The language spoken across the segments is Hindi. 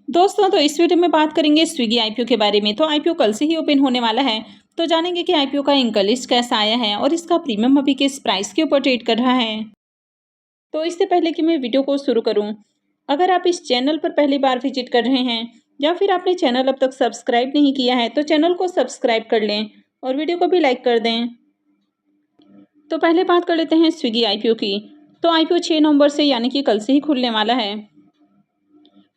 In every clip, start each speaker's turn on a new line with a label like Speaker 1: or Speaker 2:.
Speaker 1: दोस्तों तो इस वीडियो में बात करेंगे स्विगी आईपीओ के बारे में। तो आईपीओ कल से ही ओपन होने वाला है। तो जानेंगे कि आईपीओ का इंक लिस्ट कैसा आया है और इसका प्रीमियम अभी किस प्राइस के ऊपर ट्रेड कर रहा है। तो इससे पहले कि मैं वीडियो को शुरू करूं, अगर आप इस चैनल पर पहली बार विजिट कर रहे हैं या फिर आपने चैनल अब तक सब्सक्राइब नहीं किया है तो चैनल को सब्सक्राइब कर लें और वीडियो को भी लाइक कर दें। तो पहले बात कर लेते हैं स्विगी आईपीओ की। तो आईपीओ 6 नवंबर से यानी कि कल से ही खुलने वाला है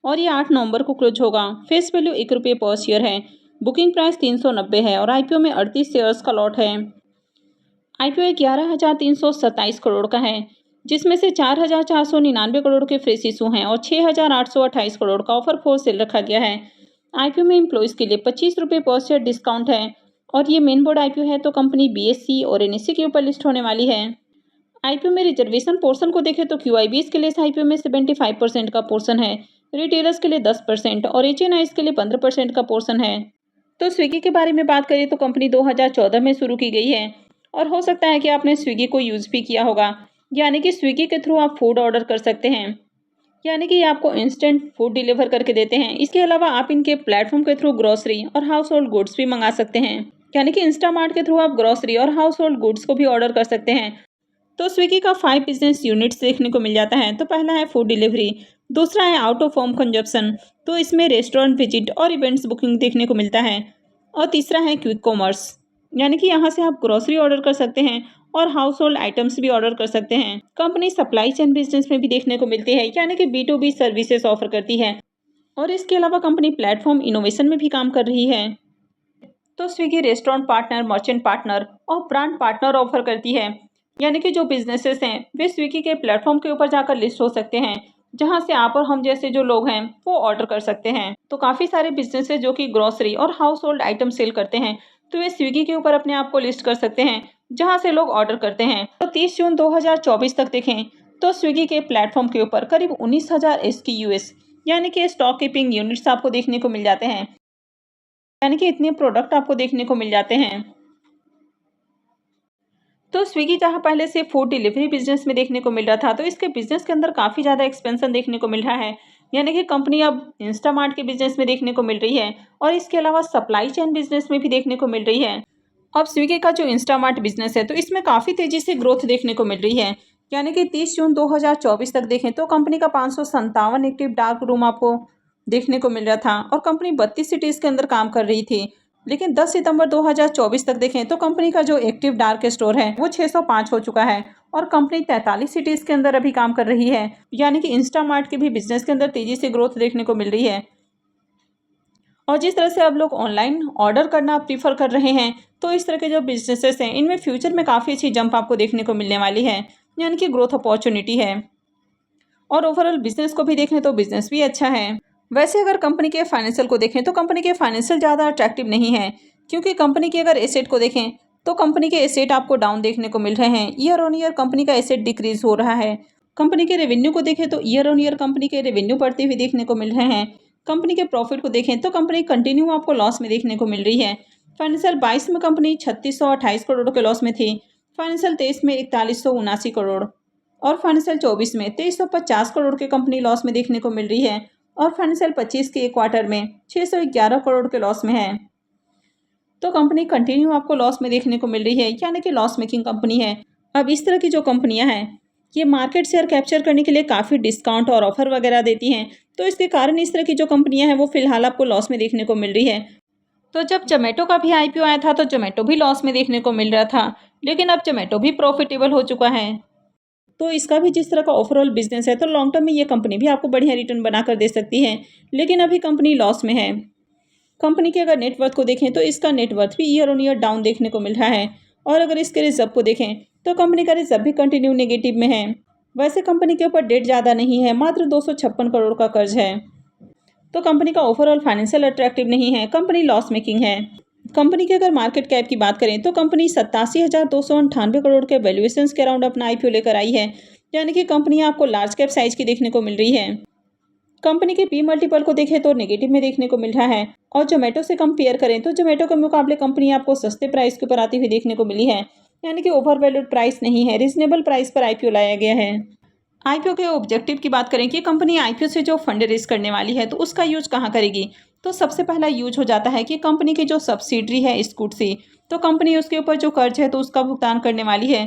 Speaker 1: और ये 8 नवंबर को क्लोज होगा। फेस वैल्यू ₹1 पर शेयर है। बुकिंग प्राइस 390 है और आईपीओ में 38 शेयर्स का लॉट है। आईपीओ 11,327 करोड़ का है, जिसमें से 4,499 करोड़ के फ्रेश इशू हैं और 6,828 करोड़ का ऑफर फॉर सेल रखा गया है। आईपीओ में एम्प्लॉइज के लिए ₹25 पर शेयर डिस्काउंट है और ये मेन बोर्ड आईपीओ है, तो कंपनी बीएसई और एनएसई के ऊपर लिस्ट होने वाली है। आईपीओ में रिजर्वेशन पोर्शन को देखें तो क्यूआईबीज के लिए इस आईपीओ में 75% का पोर्शन है, रिटेलर्स के लिए 10% और एचएनआईज के लिए 15% का पोर्शन है। तो स्विगी के बारे में बात करें तो कंपनी 2014 में शुरू की गई है और हो सकता है कि आपने स्विगी को यूज़ भी किया होगा। यानी कि स्विगी के थ्रू आप फूड ऑर्डर कर सकते हैं, यानी कि ये आपको इंस्टेंट फूड डिलीवर करके देते हैं। इसके अलावा आप इनके प्लेटफॉर्म के थ्रू ग्रोसरी और हाउस होल्ड गुड्स भी मंगा सकते हैं, यानी कि इंस्टामार्ट के थ्रू आप ग्रोसरी और हाउस होल्ड गुड्स को भी ऑर्डर कर सकते हैं। तो स्विगी का 5 बिजनेस यूनिट्स देखने को मिल जाता है। तो पहला है फूड डिलीवरी, दूसरा है आउट ऑफ होम कंजप्शन, तो इसमें रेस्टोरेंट विजिट और इवेंट्स बुकिंग देखने को मिलता है, और तीसरा है क्विक कॉमर्स, यानी कि यहाँ से आप ग्रोसरी ऑर्डर कर सकते हैं और हाउस होल्ड आइटम्स भी ऑर्डर कर सकते हैं। कंपनी सप्लाई चेन बिजनेस में भी देखने को मिलती है, यानी कि B2B सर्विसेज ऑफर करती है और इसके अलावा कंपनी प्लेटफॉर्म इनोवेशन में भी काम कर रही है। तो Swiggy restaurant partner, merchant partner और ब्रांड पार्टनर ऑफर करती है, यानी कि जो बिजनेसेस हैं वे स्विगी के प्लेटफॉर्म के ऊपर जाकर लिस्ट हो सकते हैं, जहां से आप और हम जैसे जो लोग हैं वो ऑर्डर कर सकते हैं। तो काफ़ी सारे बिजनेसेस जो कि ग्रोसरी और हाउस होल्ड आइटम सेल करते हैं, तो वे स्विगी के ऊपर अपने आप को लिस्ट कर सकते हैं, जहां से लोग ऑर्डर करते हैं। तो 30 जून 2024 तक देखें तो स्विगी के प्लेटफॉर्म के ऊपर करीब 19,000 SKUs यानी कि स्टॉक कीपिंग यूनिट्स आपको देखने को मिल जाते हैं, यानी कि इतने प्रोडक्ट आपको देखने को मिल जाते हैं। तो स्विगी जहाँ पहले से फूड डिलीवरी बिजनेस में देखने को मिल रहा था, तो इसके बिजनेस के अंदर काफ़ी ज़्यादा एक्सपेंशन देखने को मिल रहा है, यानी कि कंपनी अब इंस्टामार्ट के बिजनेस में देखने को मिल रही है और इसके अलावा सप्लाई चेन बिजनेस में भी देखने को मिल रही है। अब स्विगी का जो इंस्टामार्ट बिजनेस है तो इसमें काफ़ी तेज़ी से ग्रोथ देखने को मिल रही है, यानी कि 30 जून 2024 तक देखें तो कंपनी का 557 एक्टिव डार्क रूम आपको देखने को मिल रहा था और कंपनी 32 सिटीज़ के अंदर काम कर रही थी। लेकिन 10 सितंबर 2024 तक देखें तो कंपनी का जो एक्टिव डार्क स्टोर है वो 605 हो चुका है और कंपनी 43 सिटीज़ के अंदर अभी काम कर रही है, यानी कि इंस्टामार्ट के भी बिजनेस के अंदर तेज़ी से ग्रोथ देखने को मिल रही है। और जिस तरह से अब लोग ऑनलाइन ऑर्डर करना प्रीफर कर रहे हैं, तो इस तरह के जो बिजनेसेस हैं इनमें फ्यूचर में काफ़ी अच्छी जंप आपको देखने को मिलने वाली है, यानी कि ग्रोथ अपॉर्चुनिटी है। और ओवरऑल बिजनेस को भी देखें तो बिजनेस भी अच्छा है। वैसे अगर कंपनी के फाइनेंशियल को देखें तो कंपनी के फाइनेंशियल ज़्यादा अट्रैक्टिव नहीं है, क्योंकि कंपनी के अगर एसेट को देखें तो कंपनी के एसेट आपको डाउन देखने को मिल रहे हैं। ईयर ऑन ईयर कंपनी का एसेट डिक्रीज हो रहा है। कंपनी के रेवेन्यू को देखें तो ईयर ऑन ईयर कंपनी के रेवेन्यू बढ़ते हुए देखने को मिल रहे हैं। कंपनी के प्रॉफिट को देखें तो कंपनी कंटिन्यू आपको लॉस में देखने को मिल रही है। फाइनेंशियल 22 में कंपनी 3628 करोड़ के लॉस में थी, फाइनेंशियल 23 में 4179 करोड़ और फाइनेंशियल 24 में 2350 करोड़ के कंपनी लॉस में देखने को मिल रही है और फाइनेंशियल 25 के एक क्वार्टर में 611 करोड़ के लॉस में है। तो कंपनी कंटिन्यू आपको लॉस में देखने को मिल रही है, यानी कि लॉस मेकिंग कंपनी है। अब इस तरह की जो कंपनियां हैं ये मार्केट शेयर कैप्चर करने के लिए काफ़ी डिस्काउंट और ऑफर वगैरह देती हैं, तो इसके कारण इस तरह की जो कंपनियां हैं वो फिलहाल आपको लॉस में देखने को मिल रही है। तो जब जोमेटो का भी आईपीओ आया था तो जोमेटो भी लॉस में देखने को मिल रहा था, लेकिन अब जोमेटो भी प्रॉफिटेबल हो चुका है। तो इसका भी जिस तरह का ओवरऑल बिजनेस है तो लॉन्ग टर्म में ये कंपनी भी आपको बढ़िया रिटर्न बनाकर दे सकती है, लेकिन अभी कंपनी लॉस में है। कंपनी के अगर नेटवर्थ को देखें तो इसका नेटवर्थ भी ईयर ऑन ईयर डाउन देखने को मिल रहा है और अगर इसके रिजर्व को देखें तो कंपनी का रिजर्व भी कंटिन्यू नेगेटिव में है। वैसे कंपनी के ऊपर डेट ज़्यादा नहीं है, मात्र 256 करोड़ का कर्ज है। तो कंपनी का ओवरऑल फाइनेंशियल अट्रैक्टिव नहीं है, कंपनी लॉस मेकिंग है। कंपनी के अगर मार्केट कैप की बात करें तो कंपनी 87,298 करोड़ के वैल्यूएशन के अराउंड अपना आईपीओ लेकर आई है, यानी कि कंपनी आपको लार्ज कैप साइज की देखने को मिल रही है। कंपनी के पी मल्टीपल को देखें तो नेगेटिव में देखने को मिल रहा है और जोमेटो से कंपेयर करें तो जोमेटो के मुकाबले कंपनी आपको सस्ते प्राइस के ऊपर आती हुई देखने को मिली है, यानी कि ओवर वैल्यूड प्राइस नहीं है, रीजनेबल प्राइस पर आईपीओ लाया गया है। आईपीओ के ऑब्जेक्टिव की बात करें कि कंपनी आईपीओ से जो फंड रेज करने वाली है तो उसका यूज कहाँ करेगी। तो सबसे पहला यूज हो जाता है कि कंपनी की जो सब्सिडरी है स्कूट से, तो कंपनी उसके ऊपर जो कर्ज है तो उसका भुगतान करने वाली है।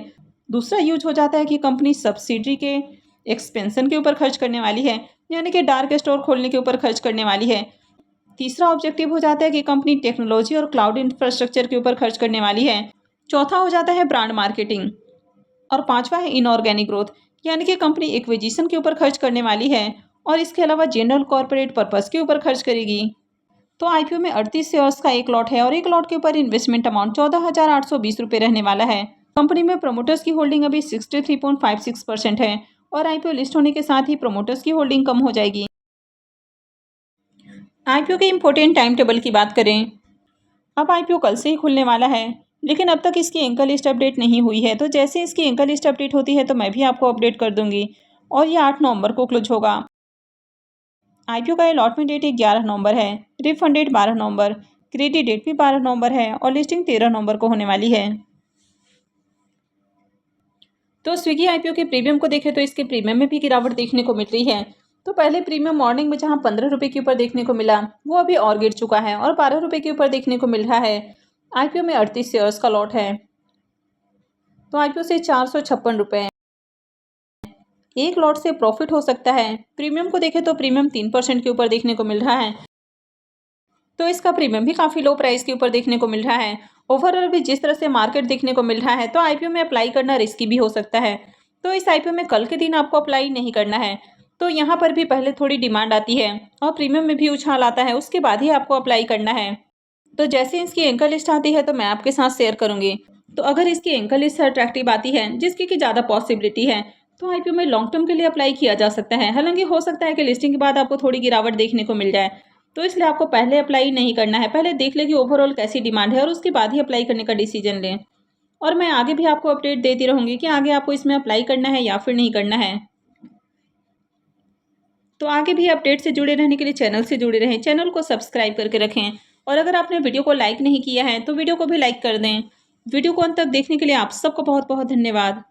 Speaker 1: दूसरा यूज हो जाता है कि कंपनी सब्सिडरी के एक्सपेंशन के ऊपर खर्च करने वाली है, यानी कि डार्क स्टोर खोलने के ऊपर खर्च करने वाली है। तीसरा ऑब्जेक्टिव हो जाता है कि कंपनी टेक्नोलॉजी और क्लाउड इंफ्रास्ट्रक्चर के ऊपर खर्च करने वाली है। चौथा हो जाता है ब्रांड मार्केटिंग। और पांचवा है इनऑर्गेनिक ग्रोथ, यानी कि कंपनी एक्विजिशन के ऊपर खर्च करने वाली है और इसके अलावा जनरल कॉर्पोरेट पर्पस के ऊपर खर्च करेगी। तो आईपीओ में 38 शेयर्स का एक लॉट है और एक लॉट के ऊपर इन्वेस्टमेंट अमाउंट 14,820 रुपये रहने वाला है। कंपनी में प्रोमोटर्स की होल्डिंग अभी 63.56% है और आईपीओ लिस्ट होने के साथ ही प्रोमोटर्स की होल्डिंग कम हो जाएगी। आईपीओ के इम्पोर्टेंट टाइम टेबल की बात करें, अब आईपीओ कल से ही खुलने वाला है, लेकिन अब तक इसकी एंकर लिस्ट अपडेट नहीं हुई है। तो जैसे इसकी एंकर लिस्ट अपडेट होती है तो मैं भी आपको अपडेट कर दूंगी। और ये 8 नवंबर को क्लोज होगा। आईपीओ का अलॉटमेंट डेट 11 नवंबर है, रिफंड डेट 12 नवंबर, क्रेडिट डेट भी 12 नवंबर है और लिस्टिंग 13 नवंबर को होने वाली है। तो स्विगी आईपीओ के प्रीमियम को देखें तो इसके प्रीमियम में भी गिरावट देखने को मिल रही है। तो पहले प्रीमियम मॉर्निंग में जहां 15 रुपये के ऊपर देखने को मिला, वो अभी और गिर चुका है और 12 रुपये के ऊपर देखने को मिल रहा है। आईपीओ में 38 शेयर्स का लॉट है, तो आईपीओ से 456 रुपये एक लॉट से प्रॉफिट हो सकता है। प्रीमियम को देखें तो प्रीमियम 3% के ऊपर देखने को मिल रहा है, तो इसका प्रीमियम भी काफ़ी लो प्राइस के ऊपर देखने को मिल रहा है। ओवरऑल भी जिस तरह से मार्केट देखने को मिल रहा है तो आईपीओ में अप्लाई करना रिस्की भी हो सकता है। तो इस आईपीओ में कल के दिन आपको अप्लाई नहीं करना है। तो यहाँ पर भी पहले थोड़ी डिमांड आती है और प्रीमियम में भी उछाल आता है, उसके बाद ही आपको अप्लाई करना है। तो जैसे इसकी एंकर लिस्ट आती है तो मैं आपके साथ शेयर करूंगी। तो अगर इसकी एंकर लिस्ट अट्रैक्टिव आती है, जिसकी की ज़्यादा पॉसिबिलिटी है, तो आईपीओ में लॉन्ग टर्म के लिए अप्लाई किया जा सकता है। हालांकि हो सकता है कि लिस्टिंग के बाद आपको थोड़ी गिरावट देखने को मिल जाए, तो इसलिए आपको पहले अप्लाई नहीं करना है। पहले देख ले कि ओवरऑल कैसी डिमांड है और उसके बाद ही अप्लाई करने का डिसीजन लें। और मैं आगे भी आपको अपडेट देती रहूंगी कि आगे आपको इसमें अप्लाई करना है या फिर नहीं करना है। तो आगे भी अपडेट से जुड़े रहने के लिए चैनल से जुड़े रहें, चैनल को सब्सक्राइब करके रखें। और अगर आपने वीडियो को लाइक नहीं किया है तो वीडियो को भी लाइक कर दें। वीडियो को अंत तक देखने के लिए आप सबको बहुत बहुत धन्यवाद।